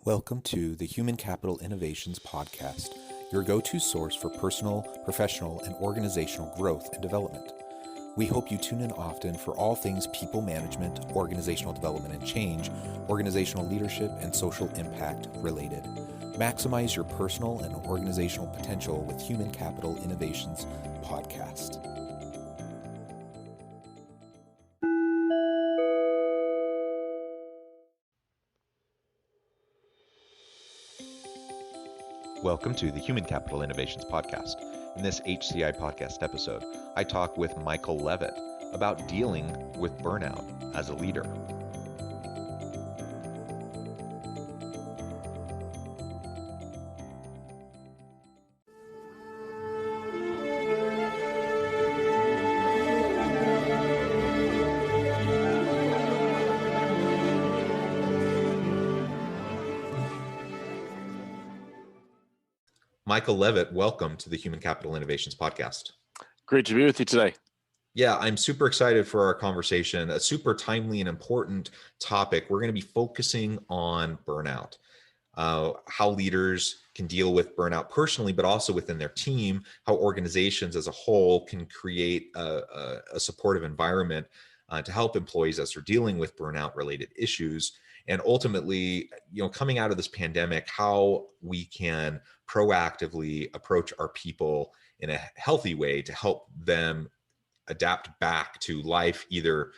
Welcome to the Human Capital Innovations Podcast, your go-to source for personal, professional, and organizational growth and development. We hope you tune in often for all things people management, organizational development and change, organizational leadership, and social impact related. Maximize your personal and organizational potential with Human Capital Innovations Podcast. Welcome to the Human Capital Innovations Podcast. In this HCI podcast episode, I talk with Michael Levitt about dealing with burnout as a leader. Michael Levitt, welcome to the Human Capital Innovations Podcast. Great to be with you today. Yeah, I'm super excited for our conversation, a super timely and important topic. We're going to be focusing on burnout, how leaders can deal with burnout personally, but also within their team, how organizations as a whole can create a supportive environment to help employees as they're dealing with burnout related issues. And ultimately, coming out of this pandemic, how we can proactively approach our people in a healthy way to help them adapt back to life, either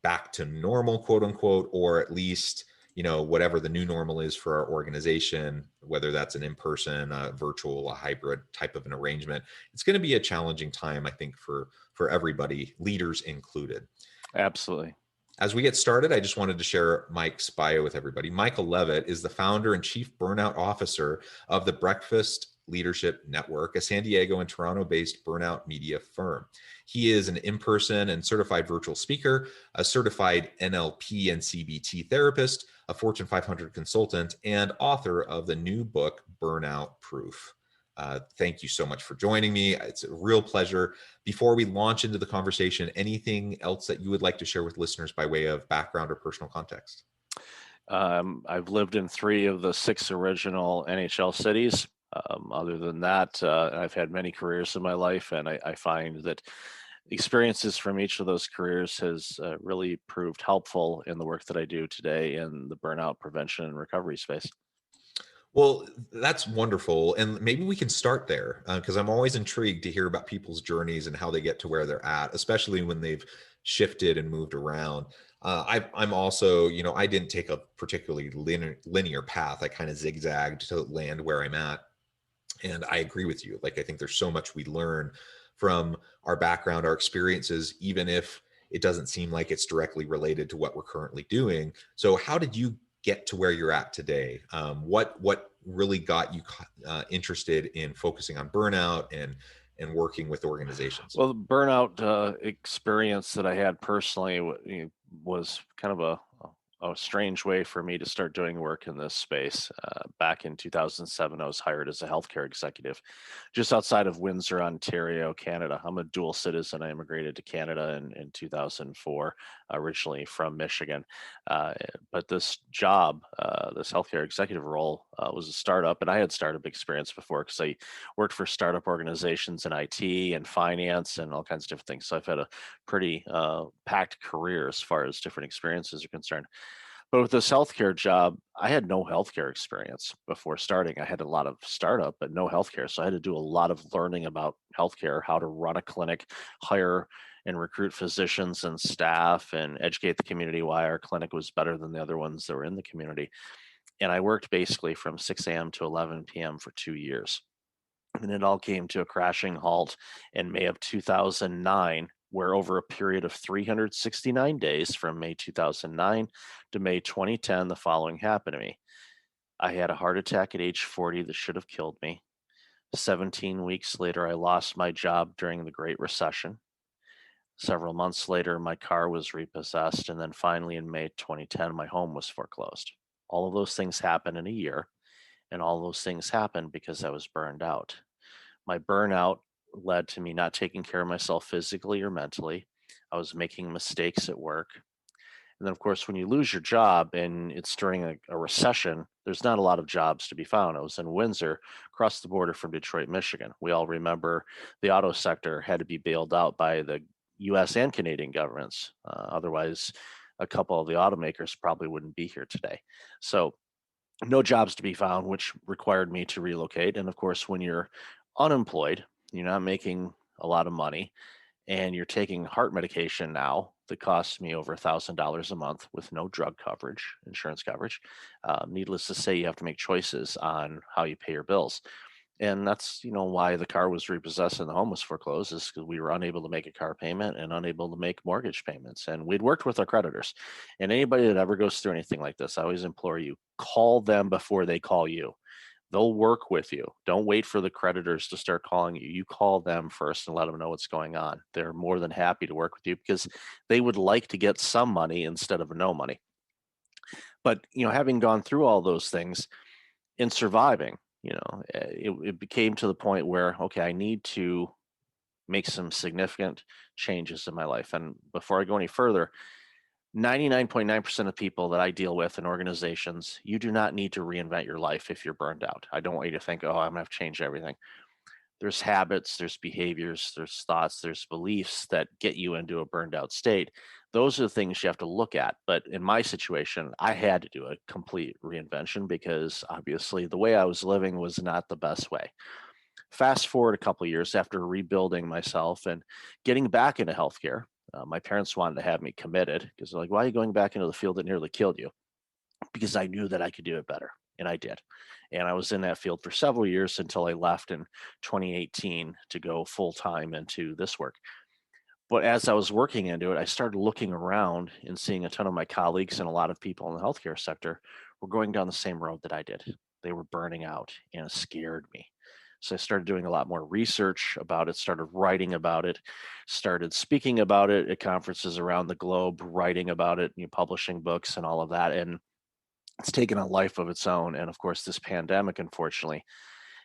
back to normal, quote unquote, or at least, whatever the new normal is for our organization, whether that's an in-person, a virtual, a hybrid type of an arrangement. It's going to be a challenging time, I think, for everybody, leaders included. Absolutely. As we get started, I just wanted to share Mike's bio with everybody. Michael Levitt is the founder and chief burnout officer of the Breakfast Leadership Network, a San Diego and Toronto-based burnout media firm. He is an in-person and certified virtual speaker, a certified NLP and CBT therapist, a Fortune 500 consultant, and author of the new book, Burnout Proof. Thank you so much for joining me. It's a real pleasure. Before we launch into the conversation, anything else that you would like to share with listeners by way of background or personal context? I've lived in 3 of the 6 original NHL cities. Other than that, I've had many careers in my life, and I find that experiences from each of those careers has really proved helpful in the work that I do today in the burnout prevention and recovery space. Well, that's wonderful. And maybe we can start there because I'm always intrigued to hear about people's journeys and how they get to where they're at, especially when they've shifted and moved around. I'm also, I didn't take a particularly linear path. I kind of zigzagged to land where I'm at. And I agree with you. I think there's so much we learn from our background, our experiences, even if it doesn't seem like it's directly related to what we're currently doing. So how did you get to where you're at today? What really got you interested in focusing on burnout and working with organizations? Well, the burnout experience that I had personally was kind of a strange way for me to start doing work in this space. Back in 2007, I was hired as a healthcare executive just outside of Windsor, Ontario, Canada. I'm a dual citizen. I immigrated to Canada in 2004, originally from Michigan. But this job, this healthcare executive role, was a startup, and I had startup experience before because I worked for startup organizations in IT and finance and all kinds of different things. So I've had a pretty packed career as far as different experiences are concerned. But with this healthcare job, I had no healthcare experience before starting. I had a lot of startup, but no healthcare. So I had to do a lot of learning about healthcare, how to run a clinic, hire and recruit physicians and staff, and educate the community why our clinic was better than the other ones that were in the community. And I worked basically from 6 a.m. to 11 p.m. for 2 years. And it all came to a crashing halt in May of 2009, where over a period of 369 days from May 2009 to May 2010, the following happened to me. I had a heart attack at age 40 that should have killed me. 17 weeks later, I lost my job during the Great Recession. Several months later, my car was repossessed. And then finally, in May 2010, my home was foreclosed. All of those things happened in a year. And all those things happened because I was burned out. My burnout led to me not taking care of myself physically or mentally. I was making mistakes at work. And then, of course, when you lose your job and it's during a recession, there's not a lot of jobs to be found. I was in Windsor, across the border from Detroit, Michigan. We all remember the auto sector had to be bailed out by the US and Canadian governments. Otherwise, a couple of the automakers probably wouldn't be here today. So, no jobs to be found, which required me to relocate. And of course, when you're unemployed, you're not making a lot of money, and you're taking heart medication now that costs me over $1,000 a month with no drug coverage, insurance coverage. Needless to say, you have to make choices on how you pay your bills. And that's, why the car was repossessed and the home was foreclosed, is because we were unable to make a car payment and unable to make mortgage payments. And we'd worked with our creditors. And anybody that ever goes through anything like this, I always implore you, call them before they call you. They'll work with you. Don't wait for the creditors to start calling you. You call them first and let them know what's going on. They're more than happy to work with you because they would like to get some money instead of no money. But, having gone through all those things in surviving, it became to the point where, okay, I need to make some significant changes in my life. And before I go any further, 99.9% of people that I deal with in organizations, you do not need to reinvent your life if you're burned out. I don't want you to think, oh, I'm going to have to change everything. There's habits, there's behaviors, there's thoughts, there's beliefs that get you into a burned out state. Those are the things you have to look at. But in my situation, I had to do a complete reinvention because obviously the way I was living was not the best way. Fast forward a couple of years after rebuilding myself and getting back into healthcare. My parents wanted to have me committed because they're like, why are you going back into the field that nearly killed you? Because I knew that I could do it better. And I did. And I was in that field for several years until I left in 2018 to go full time into this work. But as I was working into it, I started looking around and seeing a ton of my colleagues and a lot of people in the healthcare sector were going down the same road that I did. They were burning out, and it scared me. So I started doing a lot more research about it, started writing about it, started speaking about it at conferences around the globe, writing about it, publishing books and all of that. And it's taken a life of its own. And of course, this pandemic, unfortunately,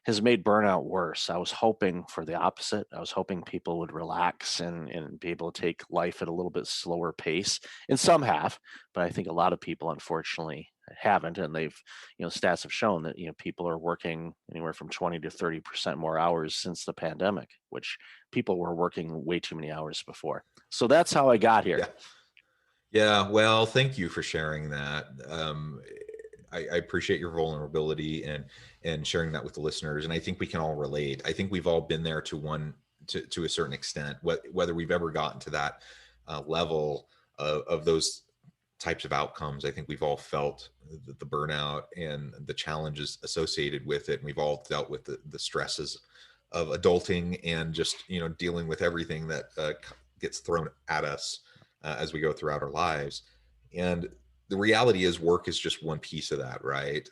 has made burnout worse. I was hoping for the opposite. I was hoping people would relax and be able to take life at a little bit slower pace. And some have, but I think a lot of people, unfortunately, haven't. And they've, stats have shown that, people are working anywhere from 20 to 30% more hours since the pandemic, which people were working way too many hours before. So that's how I got here. Yeah. Yeah. Well, thank you for sharing that. I appreciate your vulnerability and sharing that with the listeners. And I think we can all relate. I think we've all been there to a certain extent, whether we've ever gotten to that level of those types of outcomes. I think we've all felt the burnout and the challenges associated with it. And we've all dealt with the stresses of adulting and just, dealing with everything that gets thrown at us as we go throughout our lives. And the reality is work is just one piece of that, right?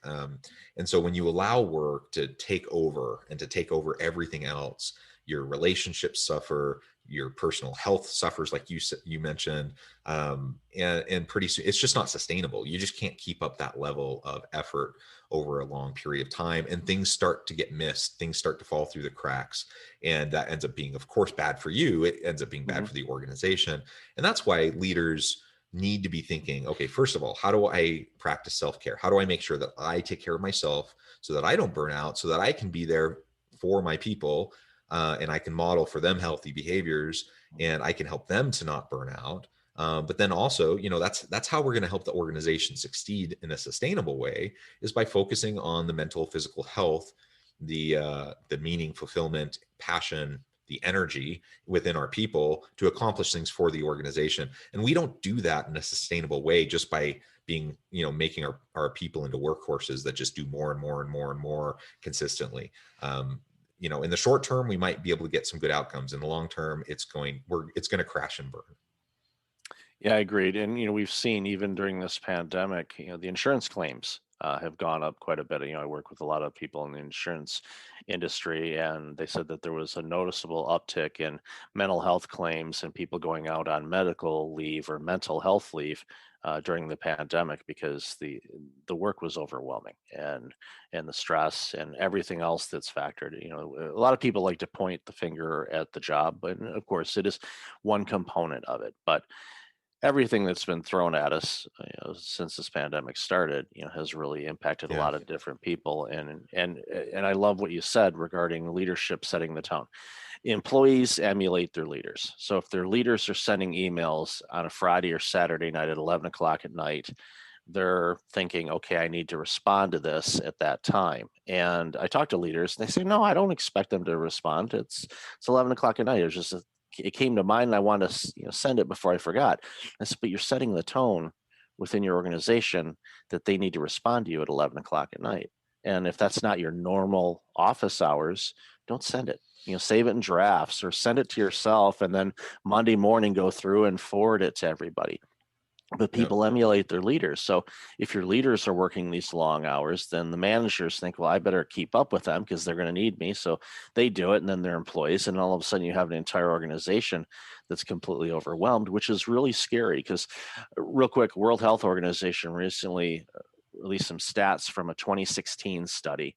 And so when you allow work to take over and to take over everything else, your relationships suffer, your personal health suffers, like you mentioned, and pretty soon it's just not sustainable. You just can't keep up that level of effort over a long period of time, and things start to get missed. Things start to fall through the cracks, and that ends up being, of course, bad for you. It ends up being bad for the organization, and that's why leaders need to be thinking, okay, first of all, how do I practice self-care? How do I make sure that I take care of myself so that I don't burn out, so that I can be there for my people, and I can model for them healthy behaviors, and I can help them to not burn out. But then also, that's how we're going to help the organization succeed in a sustainable way, is by focusing on the mental, physical health, the meaning, fulfillment, passion, the energy within our people to accomplish things for the organization. And we don't do that in a sustainable way just by making our people into workhorses that just do more and more and more and more consistently. In the short term, we might be able to get some good outcomes. In the long term, it's going to crash and burn. Yeah, I agreed. And, we've seen even during this pandemic, the insurance claims have gone up quite a bit. I work with a lot of people in the insurance industry, and they said that there was a noticeable uptick in mental health claims and people going out on medical leave or mental health leave during the pandemic because the work was overwhelming, and the stress and everything else that's factored. A lot of people like to point the finger at the job, but of course it is one component of it. But everything that's been thrown at us, since this pandemic started, has really impacted a Yeah. lot of different people. And I love what you said regarding leadership setting the tone. Employees emulate their leaders. So if their leaders are sending emails on a Friday or Saturday night at 11 o'clock at night, they're thinking, okay, I need to respond to this at that time. And I talk to leaders and they say, no, I don't expect them to respond. It's 11 o'clock at night. It came to mind and I wanted to send it before I forgot. I said, but you're setting the tone within your organization that they need to respond to you at 11 o'clock at night. And if that's not your normal office hours, don't send it. Save it in drafts or send it to yourself, and then Monday morning go through and forward it to everybody. But Yeah. people emulate their leaders. So if your leaders are working these long hours, then the managers think, well, I better keep up with them because they're going to need me. So they do it, and then they're employees. And all of a sudden you have an entire organization that's completely overwhelmed, which is really scary. Because real quick, World Health Organization recently released some stats from a 2016 study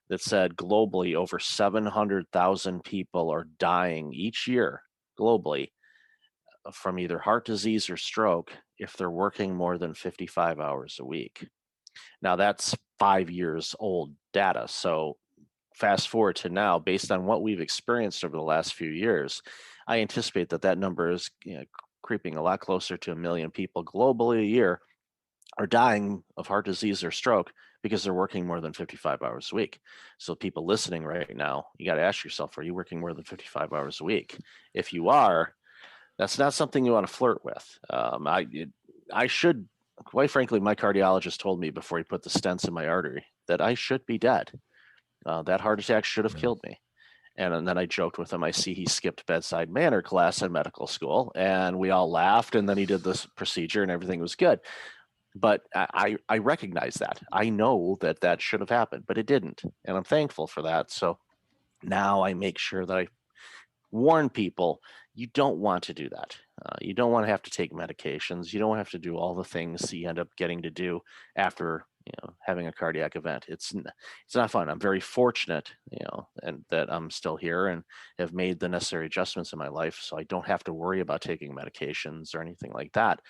that said globally over 700,000 people are dying each year globally from either heart disease or stroke if they're working more than 55 hours a week. Now, that's 5 years old data. So, fast forward to now, based on what we've experienced over the last few years, I anticipate that number is creeping a lot closer to 1 million people globally a year are dying of heart disease or stroke because they're working more than 55 hours a week. So, people listening right now, you got to ask yourself, are you working more than 55 hours a week? If you are, that's not something you want to flirt with. I should, quite frankly, my cardiologist told me before he put the stents in my artery that I should be dead. That heart attack should have Yeah. killed me. And then I joked with him. I see he skipped bedside manner class in medical school, and we all laughed. And then he did this procedure, and everything was good. But I recognize that. I know that should have happened, but it didn't, and I'm thankful for that. So now I make sure that I warn people, you don't want to do that. You don't want to have to take medications. You don't have to do all the things that you end up getting to do after having a cardiac event. It's not fun. I'm very fortunate, and that I'm still here and have made the necessary adjustments in my life, so I don't have to worry about taking medications or anything like that.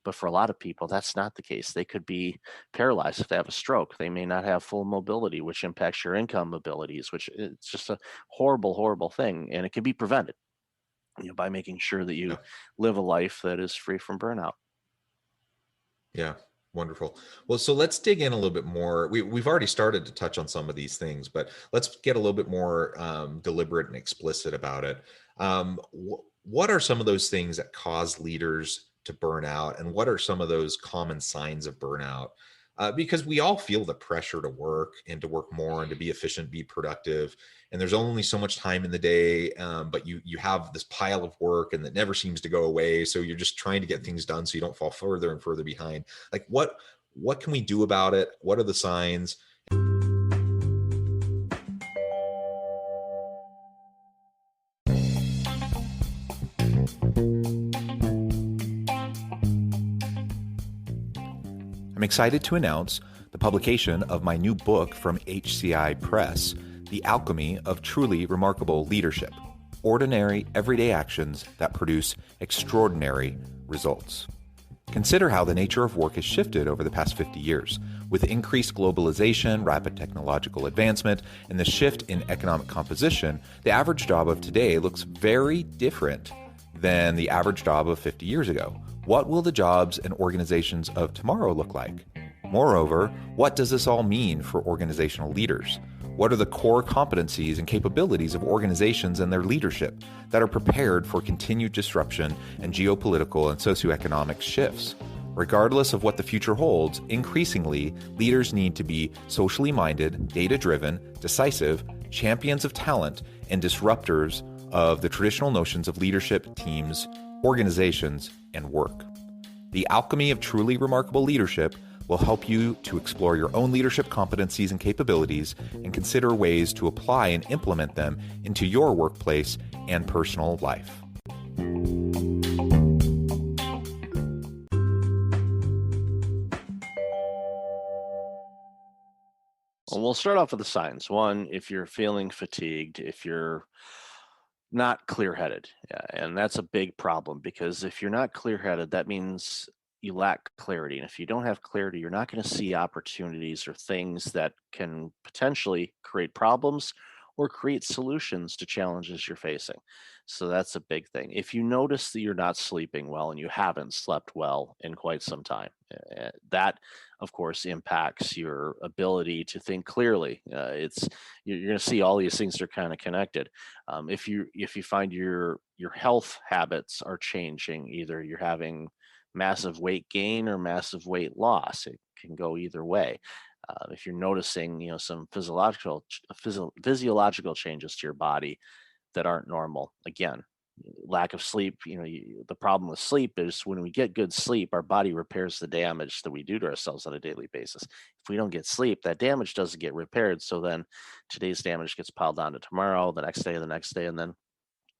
But for a lot of people, that's not the case. They could be paralyzed if they have a stroke. They may not have full mobility, which impacts your income abilities, which it's just a horrible, horrible thing. And it can be prevented, by making sure that you Yeah. live a life that is free from burnout. Yeah. Wonderful. Well, so let's dig in a little bit more. We've already started to touch on some of these things, but let's get a little bit more deliberate and explicit about it. What are some of those things that cause leaders to burn out, and what are some of those common signs of burnout? Because we all feel the pressure to work and to work more and to be efficient, be productive. And there's only so much time in the day, but you have this pile of work and that never seems to go away. So you're just trying to get things done so you don't fall further and further behind. Like what can we do about it? What are the signs? I'm excited to announce the publication of my new book from HCI Press, The Alchemy of Truly Remarkable Leadership: Ordinary, Everyday Actions That Produce Extraordinary Results. Consider how the nature of work has shifted over the past 50 years. With increased globalization, rapid technological advancement, and the shift in economic composition, the average job of today looks very different than the average job of 50 years ago. What will the jobs and organizations of tomorrow look like? Moreover, what does this all mean for organizational leaders? What are the core competencies and capabilities of organizations and their leadership that are prepared for continued disruption and geopolitical and socioeconomic shifts? Regardless of what the future holds, increasingly, leaders need to be socially minded, data-driven, decisive, champions of talent, and disruptors of the traditional notions of leadership, teams, organizations, and work. The Alchemy of Truly Remarkable Leadership will help you to explore your own leadership competencies and capabilities and consider ways to apply and implement them into your workplace and personal life. Well, we'll start off with the signs. One, if you're feeling fatigued, if you're Not clear-headed. Yeah, and that's a big problem because if you're not clear-headed, that means you lack clarity. And if you don't have clarity, you're not going to see opportunities or things that can potentially create problems or create solutions to challenges you're facing. So that's a big thing. If you notice that you're not sleeping well and you haven't slept well in quite some time, that of course impacts your ability to think clearly. It's You're going to see all these things are kind of connected. If you find your health habits are changing, either you're having massive weight gain or massive weight loss, it can go either way. If you're noticing, some physiological changes to your body that aren't normal, again, lack of sleep. The problem with sleep is when we get good sleep, our body repairs the damage that we do to ourselves on a daily basis. If we don't get sleep, that damage doesn't get repaired. So then today's damage gets piled on to tomorrow, the next day, and then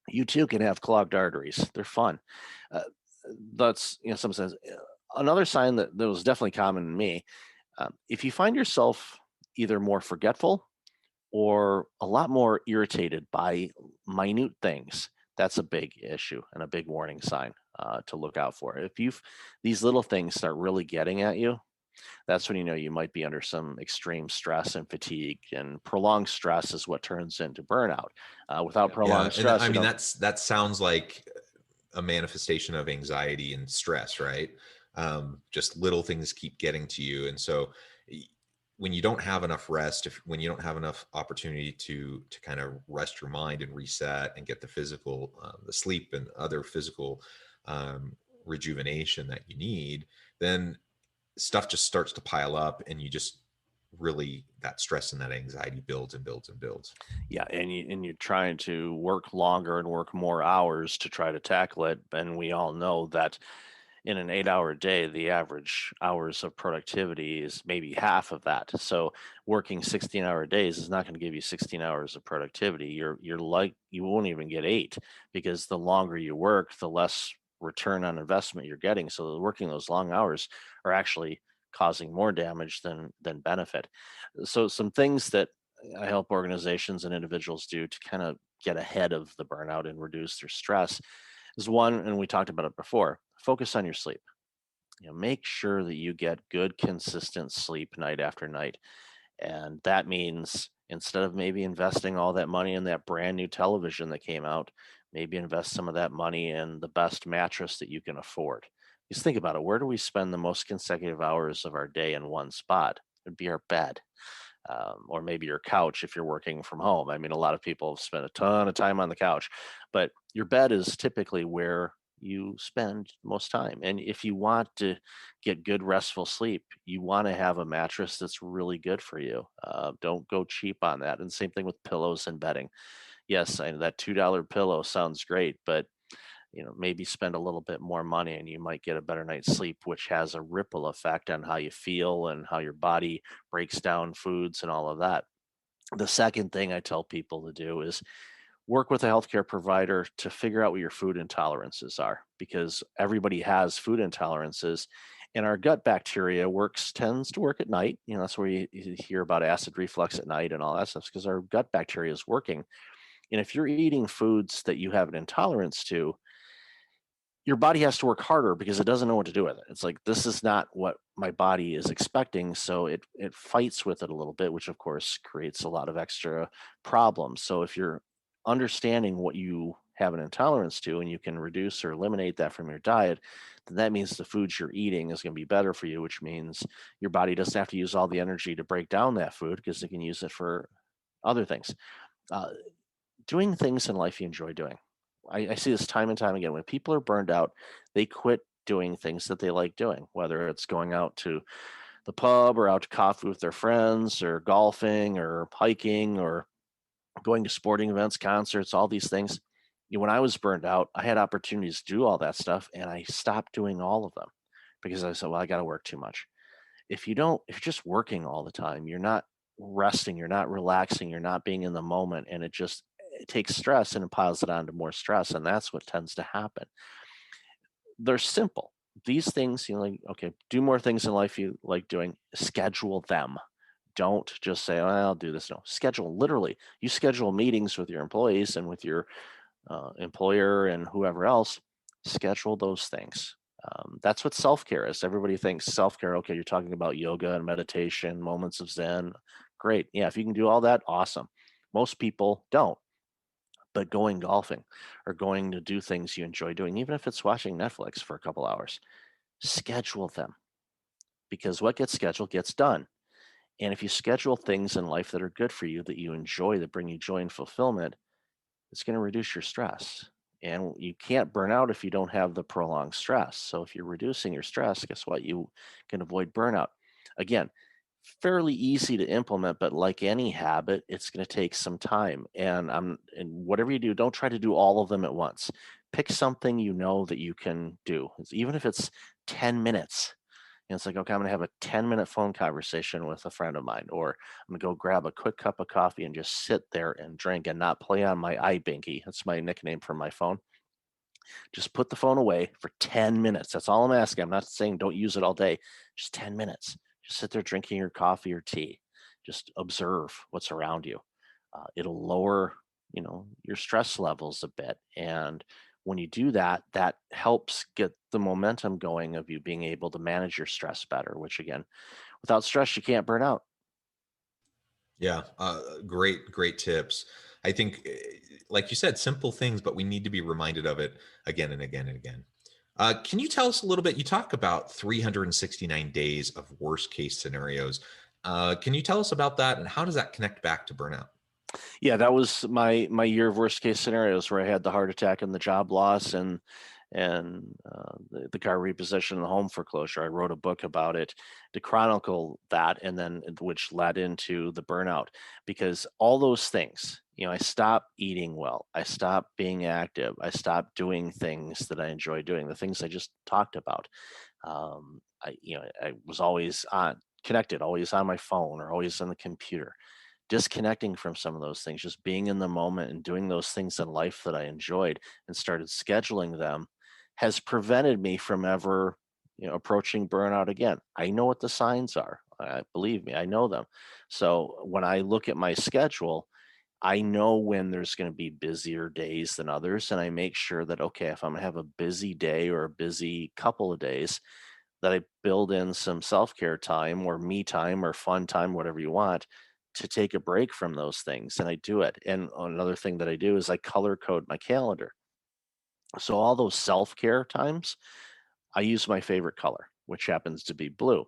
you too can have clogged arteries. They're fun. Uh, that's, some says another sign that was definitely common in me. If you find yourself either more forgetful or a lot more irritated by minute things, that's a big issue and a big warning sign to look out for. If these little things start really getting at you, that's when you know you might be under some extreme stress and fatigue. And prolonged stress is what turns into burnout. Without Yeah, prolonged and stress, I mean that sounds like a manifestation of anxiety and stress, right? Just little things keep getting to you, and so y- when you don't have enough rest, if when you don't have enough opportunity to kind of rest your mind and reset and get the physical, the sleep and other physical um, rejuvenation that you need, then stuff just starts to pile up, and you just really that stress and that anxiety builds and builds and builds. yeah, and you're trying to work longer and work more hours to try to tackle it. And we all know that in an 8-hour day, the average hours of productivity is maybe half of that. So working 16-hour days is not going to give you 16 hours of productivity. You won't even get 8, because the longer you work, the less return on investment you're getting. So working those long hours are actually causing more damage than benefit. So some things that I help organizations and individuals do to kind of get ahead of the burnout and reduce their stress is one, and we talked about it before, focus on your sleep. Make sure that you get good, consistent sleep night after night. And that means instead of maybe investing all that money in that brand new television that came out, maybe invest some of that money in the best mattress that you can afford. Just think about it. Where do we spend the most consecutive hours of our day in one spot? It'd be our bed, or maybe your couch if you're working from home. I mean, a lot of people spend a ton of time on the couch, but your bed is typically where you spend most time. And if you want to get good, restful sleep, you want to have a mattress that's really good for you. Don't go cheap on that. And same thing with pillows and bedding. Yes, I know that $2 pillow sounds great, but maybe spend a little bit more money and you might get a better night's sleep, which has a ripple effect on how you feel and how your body breaks down foods and all of that. The second thing I tell people to do is work with a healthcare provider to figure out what your food intolerances are, because everybody has food intolerances, and our gut bacteria tends to work at night. That's where you hear about acid reflux at night and all that stuff, because our gut bacteria is working. And if you're eating foods that you have an intolerance to, your body has to work harder because it doesn't know what to do with it. It's like, this is not what my body is expecting. So it fights with it a little bit, which of course creates a lot of extra problems. So if you're understanding what you have an intolerance to and you can reduce or eliminate that from your diet, then that means the foods you're eating is going to be better for you, which means your body doesn't have to use all the energy to break down that food because it can use it for other things. Uh, Doing things in life you enjoy doing. I see this time and time again. When people are burned out, they quit doing things that they like doing, whether it's going out to the pub or out to coffee with their friends or golfing or hiking or going to sporting events, concerts, all these things. When I was burned out, I had opportunities to do all that stuff and I stopped doing all of them because I said, well, I got to work too much. If you're just working all the time, you're not resting, you're not relaxing, you're not being in the moment, and it takes stress and it piles it on to more stress, and that's what tends to happen. They're simple. These things, like, okay, do more things in life you like doing, schedule them. Don't just say, oh, I'll do this. No, schedule. Literally, you schedule meetings with your employees and with your employer and whoever else, schedule those things. That's what self-care is. Everybody thinks self-care, okay, you're talking about yoga and meditation, moments of Zen. Great. Yeah, if you can do all that, awesome. Most people don't. But going golfing or going to do things you enjoy doing, even if it's watching Netflix for a couple hours, schedule them, because what gets scheduled gets done. And if you schedule things in life that are good for you, that you enjoy, that bring you joy and fulfillment, it's going to reduce your stress. And you can't burn out if you don't have the prolonged stress. So if you're reducing your stress, guess what? You can avoid burnout. Again, fairly easy to implement, but like any habit, it's going to take some time. And whatever you do, don't try to do all of them at once. Pick something you know that you can do, even if it's 10 minutes. And it's like, okay, I'm going to have a 10-minute phone conversation with a friend of mine, or I'm going to go grab a quick cup of coffee and just sit there and drink and not play on my iBinky. That's my nickname for my phone. Just put the phone away for 10 minutes. That's all I'm asking. I'm not saying don't use it all day, just 10 minutes. Just sit there drinking your coffee or tea. Just observe what's around you. It'll lower, your stress levels a bit. And when you do that, that helps get the momentum going of you being able to manage your stress better, which again, without stress, you can't burn out. Yeah, great tips. I think, like you said, simple things, but we need to be reminded of it again and again and again. Can you tell us a little bit? You talk about 369 days of worst case scenarios. Can you tell us about that, and how does that connect back to burnout? Yeah, that was my year of worst case scenarios, where I had the heart attack and the job loss, and the car repossession and the home foreclosure. I wrote a book about it to chronicle that, and then which led into the burnout, because all those things, I stopped eating well, I stopped being active, I stopped doing things that I enjoy doing, the things I just talked about. I was always on connected, always on my phone or always on the computer. Disconnecting from some of those things, just being in the moment and doing those things in life that I enjoyed and started scheduling them, has prevented me from ever, approaching burnout again. I know what the signs are. Believe me, I know them. So when I look at my schedule, I know when there's going to be busier days than others. And I make sure that, okay, if I'm going to have a busy day or a busy couple of days, that I build in some self care time or me time or fun time, whatever you want, to take a break from those things. And I do it. And another thing that I do is I color code my calendar. So all those self care times, I use my favorite color, which happens to be blue.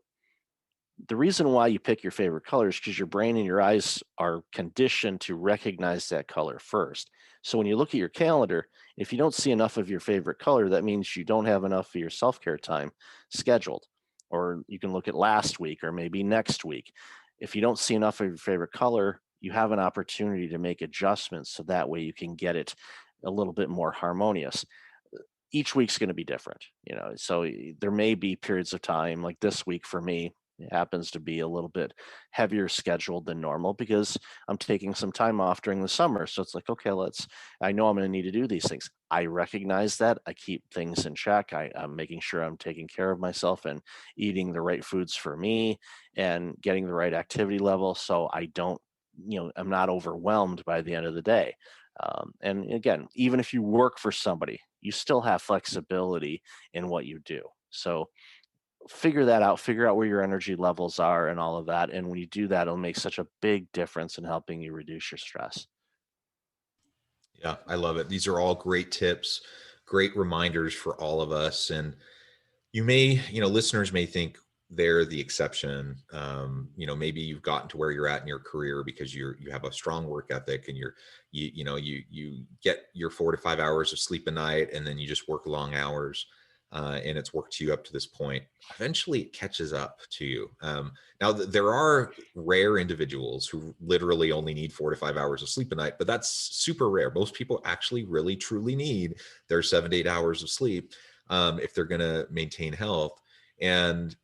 The reason why you pick your favorite color is because your brain and your eyes are conditioned to recognize that color first. So when you look at your calendar, if you don't see enough of your favorite color, that means you don't have enough of your self care time scheduled. Or you can look at last week or maybe next week. If you don't see enough of your favorite color, you have an opportunity to make adjustments so that way you can get it a little bit more harmonious. Each week's going to be different, so there may be periods of time like this week for me. It happens to be a little bit heavier scheduled than normal because I'm taking some time off during the summer. So it's like, okay, I know I'm going to need to do these things. I recognize that. I keep things in check. I'm making sure I'm taking care of myself and eating the right foods for me and getting the right activity level. So I don't, I'm not overwhelmed by the end of the day. And again, even if you work for somebody, you still have flexibility in what you do. So figure that out, figure out where your energy levels are and all of that. And when you do that, it'll make such a big difference in helping you reduce your stress. Yeah, I love it. These are all great tips, great reminders for all of us. And listeners may think they're the exception. Maybe you've gotten to where you're at in your career because you have a strong work ethic, and you get your 4 to 5 hours of sleep a night, and then you just work long hours, and it's worked you up to this point. Eventually, it catches up to you. Now, there are rare individuals who literally only need 4 to 5 hours of sleep a night, but that's super rare. Most people actually really truly need their 7 to 8 hours of sleep, if they're going to maintain health. And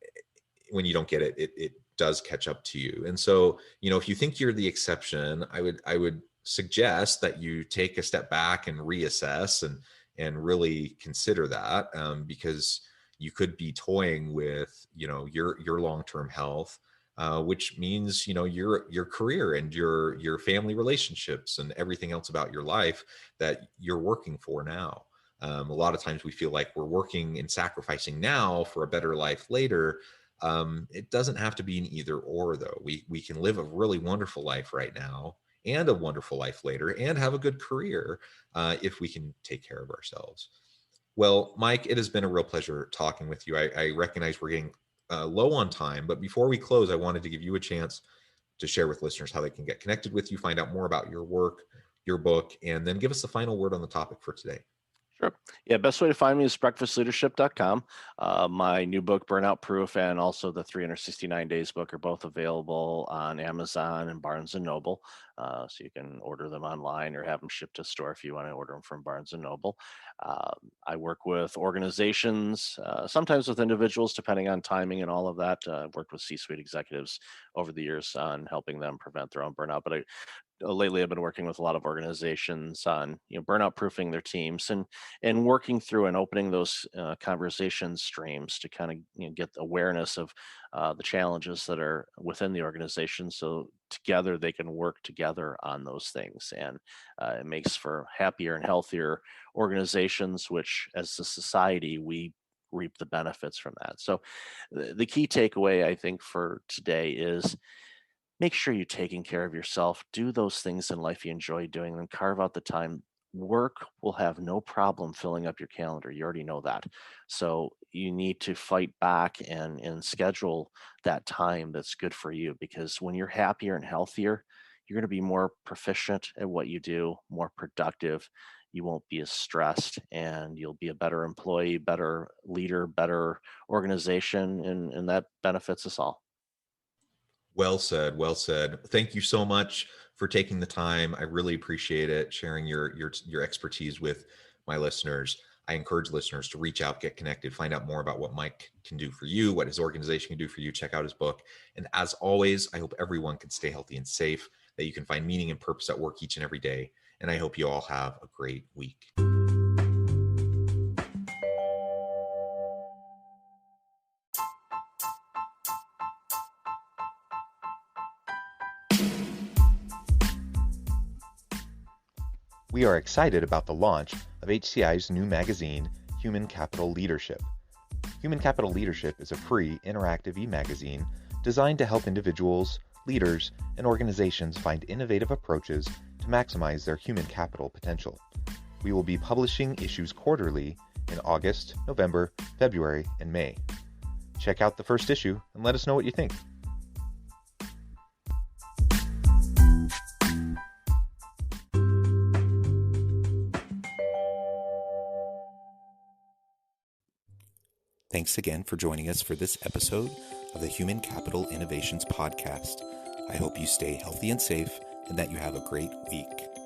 when you don't get it, it does catch up to you. And so, if you think you're the exception, I would suggest that you take a step back and reassess and really consider that, because you could be toying with, your long-term health, which means, your career and your family relationships and everything else about your life that you're working for now. A lot of times we feel like we're working and sacrificing now for a better life later. It doesn't have to be an either or, though. We can live a really wonderful life right now and a wonderful life later and have a good career if we can take care of ourselves. Well, Mike, it has been a real pleasure talking with you. I recognize we're getting low on time, but before we close, I wanted to give you a chance to share with listeners how they can get connected with you, find out more about your work, your book, and then give us the final word on the topic for today. Sure. Yeah, best way to find me is breakfastleadership.com. My new book, Burnout Proof, and also the 369 Days book are both available on Amazon and Barnes and Noble. So you can order them online or have them shipped to store if you want to order them from Barnes and Noble. I work with organizations, sometimes with individuals, depending on timing and all of that. I've worked with C-suite executives over the years on helping them prevent their own burnout. But lately I've been working with a lot of organizations on burnout proofing their teams and working through and opening those conversation streams to kind of get the awareness of the challenges that are within the organization, so together they can work together on those things, and it makes for happier and healthier organizations, which as a society we reap the benefits from that. So the key takeaway I think for today is make sure you're taking care of yourself. Do those things in life you enjoy doing, and carve out the time. Work will have no problem filling up your calendar. You already know that. So you need to fight back and schedule that time that's good for you, because when you're happier and healthier, you're going to be more proficient at what you do, more productive. You won't be as stressed, and you'll be a better employee, better leader, better organization, and that benefits us all. Well said. Well said. Thank you so much for taking the time. I really appreciate it, sharing your expertise with my listeners. I encourage listeners to reach out, get connected, find out more about what Mike can do for you, what his organization can do for you. Check out his book. And as always, I hope everyone can stay healthy and safe, that you can find meaning and purpose at work each and every day. And I hope you all have a great week. We are excited about the launch of HCI's new magazine, Human Capital Leadership. Human Capital Leadership is a free, interactive e-magazine designed to help individuals, leaders, and organizations find innovative approaches to maximize their human capital potential. We will be publishing issues quarterly in August, November, February, and May. Check out the first issue and let us know what you think. Thanks again for joining us for this episode of the Human Capital Innovations Podcast. I hope you stay healthy and safe and that you have a great week.